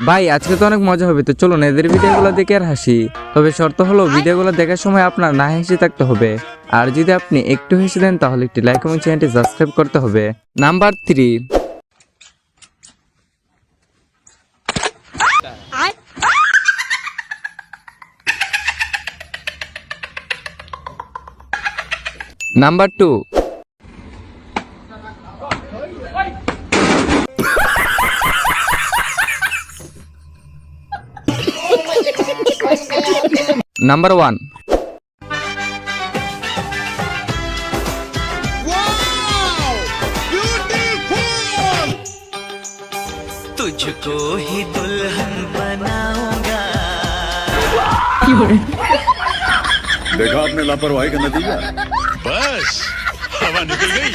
ভাই আজকে তো অনেক মজা হবে, তো চলুন এদের ভিডিওগুলো দেখে আর হাসি। তবে শর্ত হলো ভিডিওগুলো দেখার সময় আপনার না হেসে থাকতে হবে। আর যদি আপনি একটু হেসে দেন তাহলে একটি লাইক এবং চ্যানেলটি সাবস্ক্রাইব করতে হবে। নাম্বার 3। নাম্বার 2। নাম্বার 1। तुझको ही दुल्हन बनाऊंगा। देखा आपने लापरवाही का नतीजा। बस हवा निकल गई।